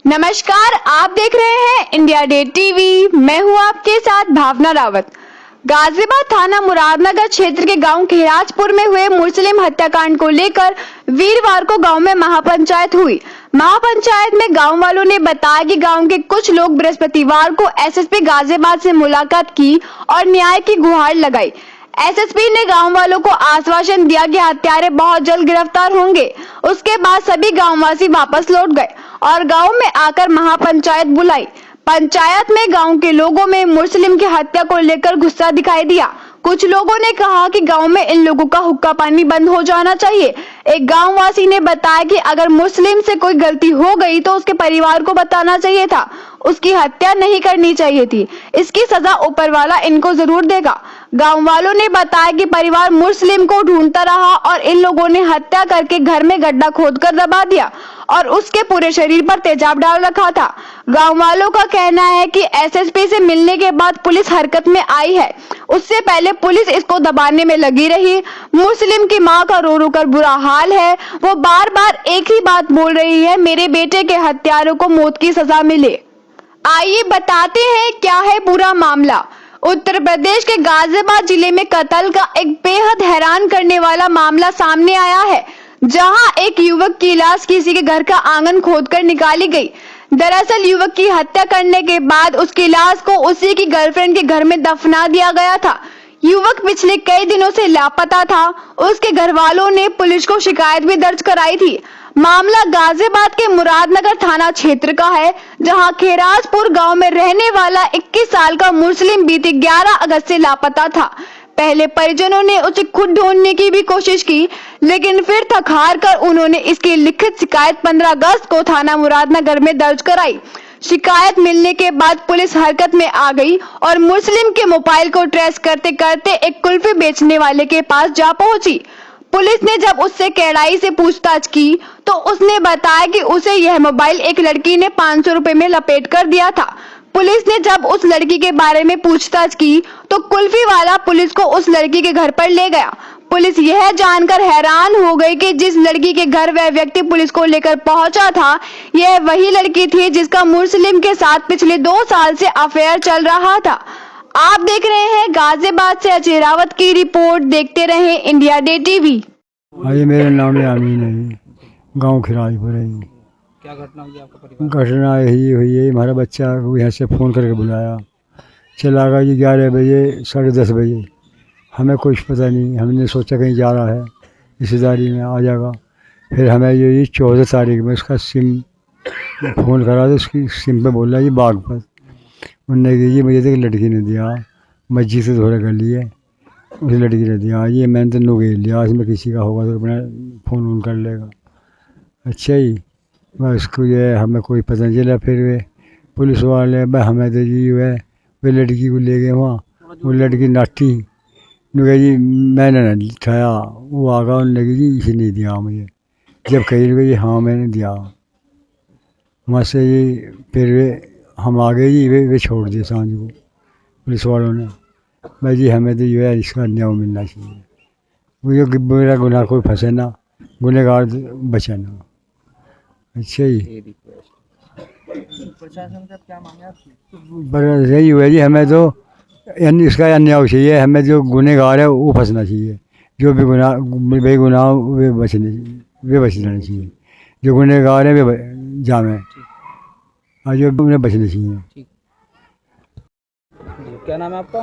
नमस्कार, आप देख रहे हैं इंडिया डे टीवी। मैं हूं आपके साथ भावना रावत। गाजियाबाद थाना मुरादनगर क्षेत्र के गांव खिराजपुर में हुए मुस्लिम हत्याकांड को लेकर वीरवार को गांव में महापंचायत हुई। महापंचायत में गांव वालों ने बताया कि गांव के कुछ लोग बृहस्पतिवार को एसएसपी गाजियाबाद से मुलाकात की और न्याय की गुहार लगाई। एसएसपी ने गांव वालों को आश्वासन दिया कि हत्यारे बहुत जल्द गिरफ्तार होंगे। उसके बाद सभी गांववासी वापस लौट गए और गांव में आकर महापंचायत बुलाई। पंचायत में गांव के लोगों में मुस्लिम की हत्या को लेकर गुस्सा दिखाई दिया। कुछ लोगों ने कहा कि गांव में इन लोगों का हुक्का पानी बंद हो जाना चाहिए। एक गांववासी ने बताया कि अगर मुस्लिम से कोई गलती हो गई तो उसके परिवार को बताना चाहिए था, उसकी हत्या नहीं करनी चाहिए थी। इसकी सजा ऊपर वाला इनको जरूर देगा। गांव वालों ने बताया कि परिवार मुस्लिम को ढूंढता रहा और इन लोगों ने हत्या करके घर में गड्ढा खोदकर दबा दिया और उसके पूरे शरीर पर तेजाब डाल रखा था। गांव वालों का कहना है कि एसएसपी से मिलने के बाद पुलिस हरकत में आई है। उससे पहले पुलिस इसको दबाने में लगी रही। मुस्लिम की मां का रो रो कर बुरा हाल है। वो बार बार एक ही बात बोल रही है, मेरे बेटे के हत्यारों को मौत की सजा मिले। आइए बताते हैं क्या है पूरा मामला। उत्तर प्रदेश के गाजियाबाद जिले में कत्ल का एक बेहद हैरान करने वाला मामला सामने आया है, जहां एक युवक की लाश किसी के घर का आंगन खोदकर निकाली गई। दरअसल युवक की हत्या करने के बाद उसकी लाश को उसी की गर्लफ्रेंड के घर में दफना दिया गया था। युवक पिछले कई दिनों से लापता था। उसके घर वालों ने पुलिस को शिकायत भी दर्ज कराई थी। मामला गाजियाबाद के मुरादनगर थाना क्षेत्र का है, जहां खिराजपुर गांव में रहने वाला 21 साल का मुस्लिम बीते 11 अगस्त से लापता था। पहले परिजनों ने उसे खुद ढूंढने की भी कोशिश की, लेकिन फिर थक हार कर उन्होंने इसकी लिखित शिकायत 15 अगस्त को थाना मुरादनगर में दर्ज कराई। शिकायत मिलने के बाद पुलिस हरकत में आ गई और मुस्लिम के मोबाइल को ट्रेस करते करते एक कुल्फी बेचने वाले के पास जा पहुंची। पुलिस ने जब उससे कड़ाई से पूछताछ की तो उसने बताया कि उसे यह मोबाइल एक लड़की ने 500 रुपए में लपेट कर दिया था। पुलिस ने जब उस लड़की के बारे में पूछताछ की तो कुल्फी वाला पुलिस को उस लड़की के घर पर ले गया। पुलिस यह जानकर हैरान हो गई कि जिस लड़की के घर वह व्यक्ति पुलिस को लेकर पहुंचा था, यह वही लड़की थी जिसका मुस्लिम के साथ पिछले 2 साल से अफेयर चल रहा था। आप देख रहे हैं गाजियाबाद से अजय रावत की रिपोर्ट। देखते रहे इंडिया डे टीवी। ये मेरा नाम है अमीन है, गांव खिराजपुर है। क्या घटना हुई आपका परिवार? घटना यही हुई है, हमारा बच्चा यहाँ से फ़ोन करके बुलाया, चला गया जी 11 बजे 10:30 बजे। हमें कुछ पता नहीं, हमने सोचा कहीं जा रहा है, रिश्तेदारी में आ जाएगा। फिर हमें ये 14 तारीख में उसका सिम फ़ोन करा तो उसकी सिम पे बोला जी बागपत। उनने कही जी मुझे तो एक लड़की ने दिया, मस्जिद से थोड़ा कर लिए, उस लड़की ने दिया। ये मैंने तो नो गेल लिया, इसमें किसी का होगा तो अपना फ़ोन वोन कर लेगा। अच्छा ही बस उसको ये हमें कोई पता नहीं चला। फिर वे पुलिस वाले भाई हमें तो जी वे लड़की को ले गए वहाँ। वो लड़की नाटी ने कहा जी मैंने ना उठाया, वो आ गया, उन्होंने कहा जी इसे नहीं दिया मुझे। जब कही लगे जी हाँ मैंने दिया, वहाँ से ये फिर वे हम आ गए जी, वे छोड़ दिए सांझ को पुलिस वालों ने। भाई जी हमें तो जो है इसका न्याय मिलना चाहिए, वो जो मेरा गुनाह कोई फंसे ना, गुनहगार बचे ना। अच्छा जी प्रशासन से क्या मांगे आप? बस यही हुआ जी, हमें तो इसका अन्याय चाहिए, हमें जो गुनहगार है वो फंसना चाहिए, जो भी गुनाह बेगुनाह वे बच जाने चाहिए, जो गुनहगार है वे जामे और जो उन्हें बचना चाहिए। क्या नाम है आपका?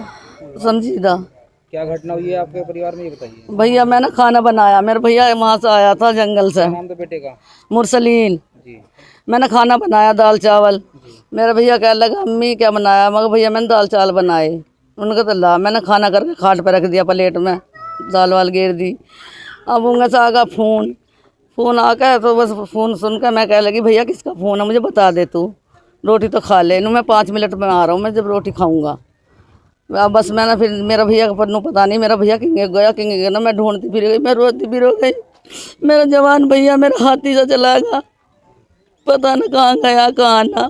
संजीदा। क्या घटना हुई है आपके परिवार में, ये बताइए। भैया मैंने खाना बनाया, मेरा भैया वहाँ से आया था जंगल से। नाम तो बेटे का? मुरसलीन। जी। मैंने खाना बनाया दाल चावल। मेरा भैया कहने लगा अम्मी क्या बनाया, मगर भैया मैंने दाल चावल बनाए। उनका तो ला मैंने खाना करके खाट पे रख दिया, प्लेट में दाल वाल गिर दी। अब उनका से आगा फ़ोन आकर तो बस फ़ोन सुन कर मैं कह लगी भैया किसका फ़ोन है मुझे बता दे, तू रोटी तो खा ले। मैं 5 मिनट में आ रहा हूँ, मैं जब रोटी खाऊंगा। अब बस मैंने फिर मेरा भैया का पन्नू पता नहीं, मेरा भैया किंगे गया ना, मैं ढूंढती फिर गई, मैं रोती फिर हो गई। मेरा जवान भैया मेरा हाथी से चला गया, पता ना कहाँ गया कहाँ ना।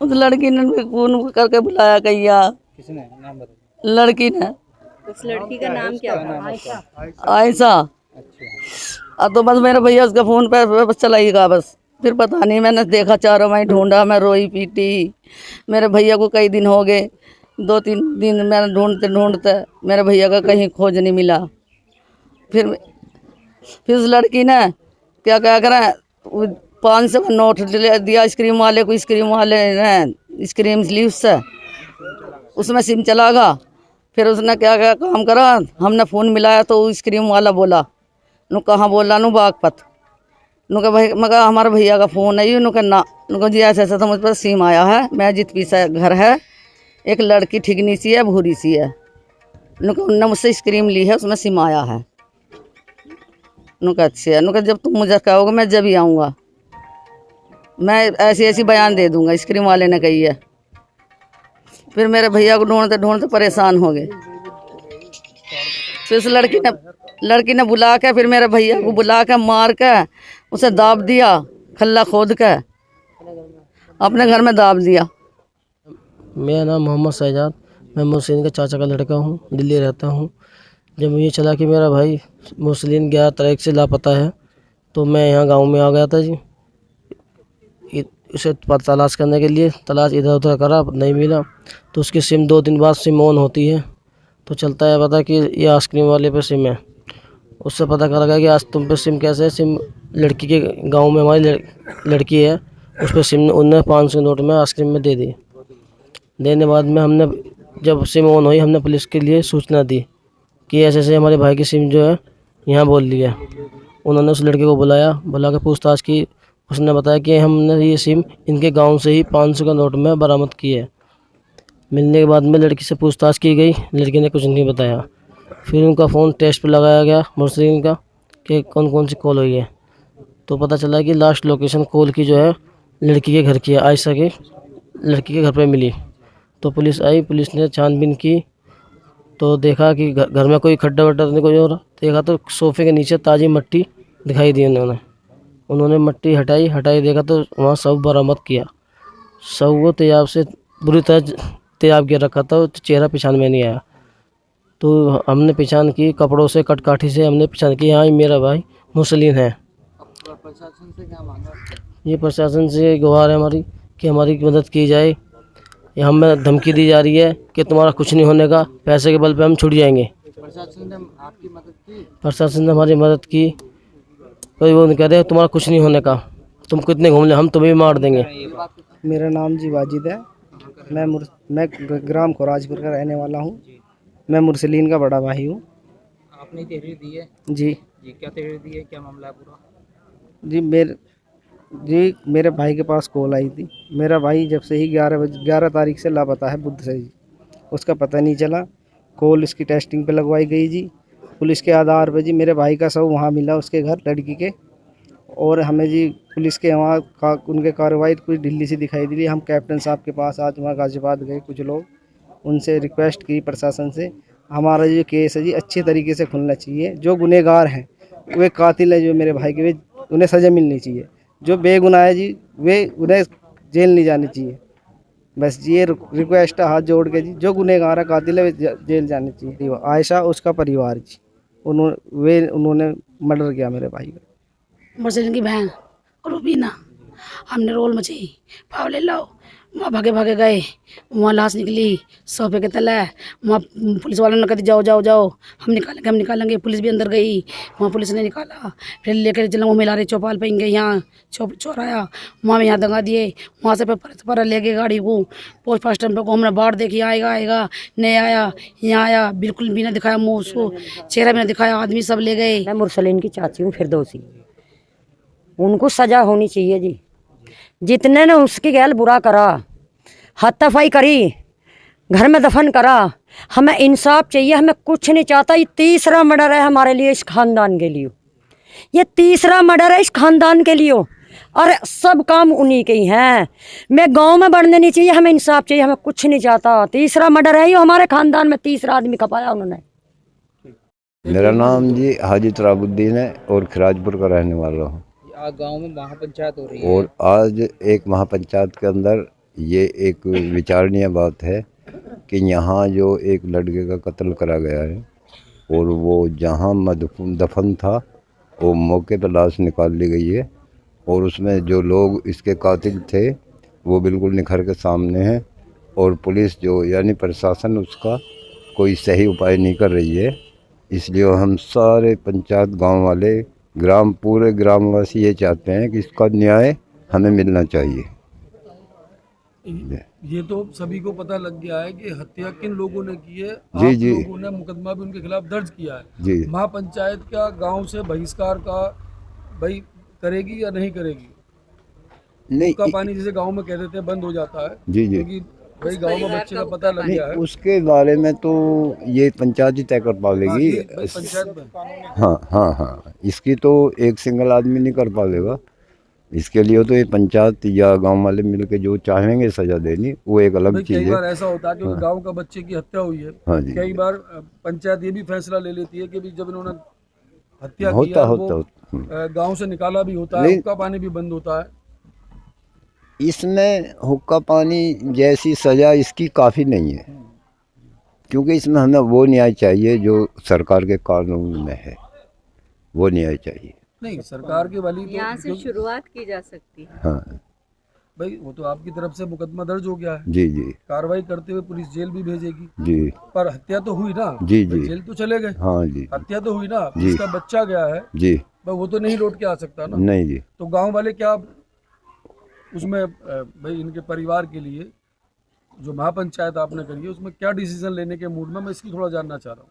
उस लड़की ने फ़ोन करके बुलाया कैया, किसने नाम बताया? लड़की ने। उस लड़की का नाम क्या था? आयशा। अच्छा। तो बस मेरा भैया उसका फ़ोन पे बस चलाइएगा बस, फिर पता नहीं, मैंने देखा चारों माही ढूंढा, मैं रोई पीटी। मेरे भैया को कई दिन हो गए, 2-3 दिन मैंने ढूंढते ढूंढते मेरे भैया का कहीं खोज नहीं मिला। फिर उस लड़की ने क्या करें, 500 का नोट दिया आइसक्रीम वाले को, आइसक्रीम वाले ने आइसक्रीम ली उससे, उसमें सिम चला गया। फिर उसने क्या क्या काम करा, हमने फ़ोन मिलाया तो आइसक्रीम वाला बोला, नु कहाँ बोला, नु बागपत, नु कहा भाई, मगर हमारे भैया का फ़ोन है, नु कहा ना, नु कहा जी ऐसा ऐसा तो मुझ पर सिम आया है, मैं जित पीछे घर है, एक लड़की ठिगनी सी है, भूरी सी है, नु कहा उनने मुझसे आइसक्रीम ली है, उसमें सिम आया है। नु कहा अच्छा है, नु कहा जब तुम मुझे कहोगे मैं जब ही आऊँगा, मैं ऐसी ऐसी बयान दे दूँगा, आइसक्रीम वाले ने कही है। फिर मेरे भैया को ढूंढते ढूंढते परेशान हो गए। फिर उस लड़की ने बुला के, फिर मेरे भैया को बुला के मार के उसे दाब दिया, खल्ला खोद के अपने घर में दाब दिया। मेरा नाम मोहम्मद शहजाद, मैं मोहसिन के चाचा का लड़का हूँ, दिल्ली रहता हूँ। जब मुझे चला कि मेरा भाई मोहसिन 11 तारीख से लापता है, तो मैं यहाँ गांव में आ गया था जी, उसे तलाश करने के लिए। तलाश इधर उधर करा, नहीं मिला, तो उसकी सिम 2 दिन बाद सिम ऑन होती है, तो चलता है पता कि ये आइसक्रीम वाले पे सिम है। उससे पता कर लगा कि आज तुम पे सिम कैसे है, सिम लड़की के गांव में हमारी लड़की है, उस पर सिम उन्होंने 500 नोट में आइसक्रीम में दे दी। देने बाद में हमने जब सिम ऑन हुई, हमने पुलिस के लिए सूचना दी कि ऐसे ऐसे हमारे भाई की सिम जो है यहाँ बोल ली है। उन्होंने उस लड़के को बुला के पूछताछ की। उसने बताया कि हमने ये सिम इनके गांव से ही 500 का नोट में बरामद की है। मिलने के बाद में लड़की से पूछताछ की गई, लड़की ने कुछ नहीं बताया। फिर उनका फ़ोन टेस्ट पर लगाया गया मोहसिन का कि कौन कौन सी कॉल हुई है, तो पता चला कि लास्ट लोकेशन कॉल की जो है लड़की के घर की है, आयशा के लड़की के घर पर मिली। तो पुलिस आई, पुलिस ने छानबीन की तो देखा कि घर में कोई खड्डा वड्डा नहीं कोई और, देखा तो सोफे के नीचे ताज़ी मिट्टी दिखाई दी। उन्होंने मिट्टी हटाई देखा तो वहाँ शव बरामद किया। शव को तेजाब से बुरी तरह तेजाब गिर रखा था, तो चेहरा पहचान में नहीं आया। तो हमने पहचान की, कपड़ों से कटकाठी से हमने पहचान की, हाँ मेरा भाई मोहसिन है। प्रशासन से क्या मांगा? ये प्रशासन से गुहार है हमारी कि हमारी मदद की जाए। ये हमें धमकी दी जा रही है कि तुम्हारा कुछ नहीं होने का, पैसे के बल पे हम छुट जाएंगे। प्रशासन ने आपकी मदद की? प्रशासन ने हमारी मदद की। कोई वो नहीं कह रहे तुम्हारा कुछ नहीं होने का, तुम कितने घूम ले, हम तुम्हें भी मार देंगे। मेरा नाम जी वाजिद है, मैं ग्राम खोराजपुर का रहने वाला हूँ। मैं मुरसलीन का बड़ा भाई हूँ। आपने तहरीर दी है? जी क्या तहरीर दी है, क्या मामला है पूरा? जी मेरे भाई के पास कॉल आई थी। मेरा भाई जब से ही 11 तारीख से लापता है, बुध से जी, उसका पता नहीं चला। कॉल इसकी टेस्टिंग पे लगवाई गई जी, पुलिस के आधार पे जी मेरे भाई का शव वहाँ मिला उसके घर लड़की के। और हमें जी पुलिस के वहाँ उनके कार्रवाई कुछ ढीली सी दिखाई दी। हम कैप्टन साहब के पास आज वहाँ गाजियाबाद गए, कुछ लोग, उनसे रिक्वेस्ट की प्रशासन से, हमारा जो केस है जी अच्छे तरीके से खुलना चाहिए। जो गुनहगार हैं, वे कातिल है जो मेरे भाई के, उन्हें सज़ा मिलनी चाहिए। जो बेगुनाह है जी, वे उन्हें जेल नहीं जानी चाहिए। बस ये रिक्वेस्ट है हाथ जोड़ के जी, जो गुनहगार है, कातिल है, वे जेल जानी चाहिए। आयशा उसका परिवार जी, उन्होंने मर्डर किया मेरे भाई का। मोहसिन की बहन रूबीना, हमने रोल मची, पाव ले लो, वहाँ भागे भागे गए, वहाँ लाश निकली सोफे के तले। वहाँ पुलिस वालों ने कहते जाओ जाओ जाओ, हम निकालेंगे। पुलिस भी अंदर गई, वहाँ पुलिस ने निकाला। फिर लेकर चलो, वो मिला रहे चौपाल पे गए, यहाँ चौराया, वहाँ में यहाँ दंगा दिए। वहाँ से पर ले गए गाड़ी को पोस्ट फास्टम पे को। हमने बाढ़ देखी, आएगा नहीं आया, यहाँ आया, बिल्कुल भी ना दिखाया मुँह, उसको चेहरा भी ना दिखाया, आदमी सब ले गए। मैं मुरसलीन की चाची हूँ, फिरदौसी। उनको सज़ा होनी चाहिए जी, जितने ने उसकी गैल बुरा करा, हत्याफाई करी, घर में दफन करा। हमें इंसाफ चाहिए, हमें कुछ नहीं चाहता। ये तीसरा मर्डर है हमारे लिए, इस खानदान के लिए। ये तीसरा मर्डर है इस खानदान के लिए, और सब काम उन्हीं के ही हैं। मैं गांव में बढ़ने नहीं चाहिए, हमें इंसाफ चाहिए, हमें कुछ नहीं चाहता। तीसरा मर्डर है ये हमारे खानदान में, तीसरा आदमी खपाया उन्होंने। मेरा नाम जी हाजी तराबुद्दीन है और खिराजपुर का रहने वाला हूँ। आज गांव में महापंचायत हो रही है, और आज एक महापंचायत के अंदर ये एक विचारणीय बात है कि यहाँ जो एक लड़के का कत्ल करा गया है, और वो जहाँ दफन था वो मौके पर लाश निकाल ली गई है, और उसमें जो लोग इसके कातिल थे वो बिल्कुल निखर के सामने हैं, और पुलिस जो यानी प्रशासन उसका कोई सही उपाय नहीं कर रही है। इसलिए हम सारे पंचायत गांव वाले पूरे ग्रामवासी ये चाहते हैं कि इसका न्याय हमें मिलना चाहिए। ये तो सभी को पता लग गया है कि हत्या किन लोगों ने की है। जी, आप जी। लोगों ने मुकदमा भी उनके खिलाफ दर्ज किया है। जी। महापंचायत क्या गांव से बहिष्कार का भाई करेगी या नहीं करेगी? नहीं, का पानी जैसे गांव में कह देते हैं बंद हो जाता है, जी, जी। क्योंकि भाई गांव में बच्चे का पता लग गया है। उसके बारे में तो ये पंचायत ही तय कर पाएगी। ये भाई पंचायत में हाँ, इसकी तो एक सिंगल आदमी नहीं कर पाएगा। इसके लिए तो ये पंचायत या गांव वाले मिलके जो चाहेंगे सजा देनी, वो एक अलग भाई चीज़ कई है। बार ऐसा होता है कि गांव का बच्चे की हत्या हुई है, हाँ जी। कई बार पंचायत ये भी फैसला ले लेती है कि भी जब इन्होंने हत्या की होता है होता गांव से निकाला भी होता है, नहीं। उसका पानी भी बंद होता है। इसमें हुक्का पानी जैसी सजा इसकी काफ़ी नहीं है, क्योंकि इसमें हमें वो न्याय चाहिए जो सरकार के कानून में है, वो न्याय चाहिए। नहीं, सरकार के वाली तो यहाँ से शुरुआत की जा सकती है। हाँ भाई वो तो आपकी तरफ से मुकदमा दर्ज हो गया है, जी, जी, कार्रवाई करते हुए पुलिस जेल भी भेजेगी, जी, पर हत्या तो हुई ना। जी, भाई जी। जेल तो चले गए, हाँ जी, हत्या तो हुई ना। जी। जिसका बच्चा गया है जी, भाई वो तो नहीं लौट के आ सकता ना। नहीं जी। तो गांव वाले क्या उसमें भाई इनके परिवार के लिए जो महापंचायत आपने करी है उसमें क्या डिसीजन लेने के मूड में, मैं इसकी थोड़ा जानना चाह रहा हूँ।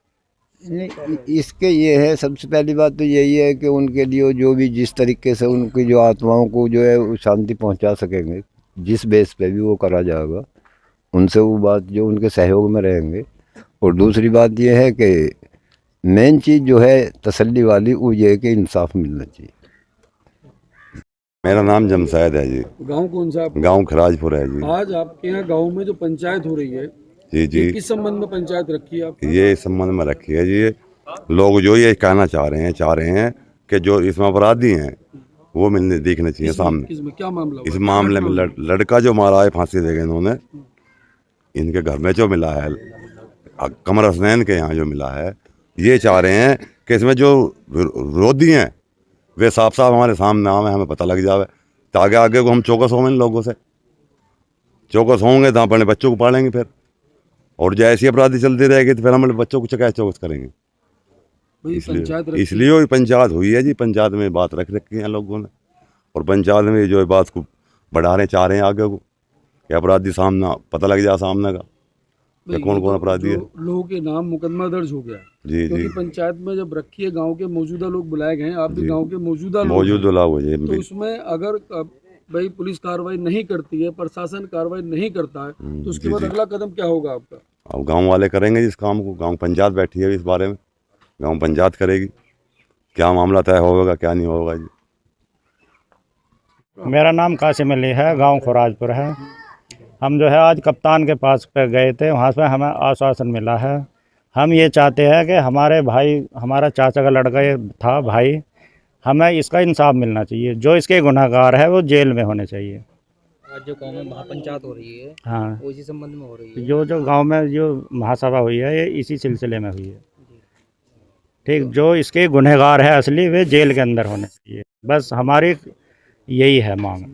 नहीं, इसके ये है, सबसे पहली बात तो यही है कि उनके लिए जो भी जिस तरीके से उनकी जो आत्माओं को जो है वो शांति पहुंचा सकेंगे, जिस बेस पे भी वो करा जाएगा, उनसे वो बात जो उनके सहयोग में रहेंगे। और दूसरी बात ये है कि मेन चीज़ जो है तसल्ली वाली, वो ये है कि इंसाफ मिलना चाहिए। मेरा नाम जमशेद है जी। गांव कौन सा आपका? गांव खराजपुर है जी। आज आपके यहाँ गांव में जो पंचायत हो रही है, जी, जी। ये किस संबंध में पंचायत रखी है आप? ये इस संबंध में रखी है जी। लोग जो ये कहना चाह रहे हैं कि जो इसमें अपराधी हैं वो मिलने देखने चाहिए सामने। किसमें क्या मामला इस हुआ? मामले में लड़का जो मारा है, फांसी दे गए इन्होंने, इनके घर में जो मिला है, कमर हसनैन के यहाँ जो मिला है, ये चाह रहे हैं कि इसमें जो विरोधी हैं वे साफ साफ हमारे सामने आवे, हमें पता लग जावे, ताकि आगे को हम चौकस होंगे। इन लोगों से चौकस होंगे तो अपने बच्चों को पालेंगे फिर, और जैसी अपराधी चलती रहेगी तो फिर हमारे बच्चों को कैसे चौकस करेंगे। इसलिए वो पंचायत हुई है जी। पंचायत में बात रख रखी है लोगों ने, और पंचायत में जो बात को बढ़ाने चाह रहे हैं आगे को, कि अपराधी सामना पता लग जाए सामने का कि कौन कौन अपराधी है। लोगों के नाम मुकदमा दर्ज हो गया है। जी, क्योंकि जी। पंचायत में जब रखी है, गांव के मौजूदा लोग बुलाए गए हैं, आप भी जी। गांव के मौजूदा लोग मौजूद हैं। लोग हैं तो जी। उसमें अगर भाई पुलिस कार्रवाई नहीं करती है, प्रशासन कार्रवाई नहीं करता है, तो उसके जी, बाद जी। अगला कदम क्या होगा आपका? अब गांव वाले करेंगे इस काम को। गांव पंचायत बैठी है इस बारे में, गांव पंचायत करेगी, क्या मामला तय होगा क्या नहीं होगा जी। मेरा नाम कासिम अली है, गांव खुराजपुर है। हम जो है आज कप्तान के पास पे गए थे, वहाँ से हमें आश्वासन मिला है। हम ये चाहते हैं कि हमारे भाई, हमारा चाचा का लड़का ये था भाई, हमें इसका इंसाफ मिलना चाहिए। जो इसके गुनहगार है वो जेल में होने चाहिए। आज जो गांव में महापंचायत हो रही है, हाँ, वो इसी संबंध में हो रही है। जो गांव में जो महासभा हुई है ये इसी सिलसिले में हुई है। ठीक, जो इसके गुनहगार है असली वे जेल के अंदर होने चाहिए। बस हमारी यही है मांग।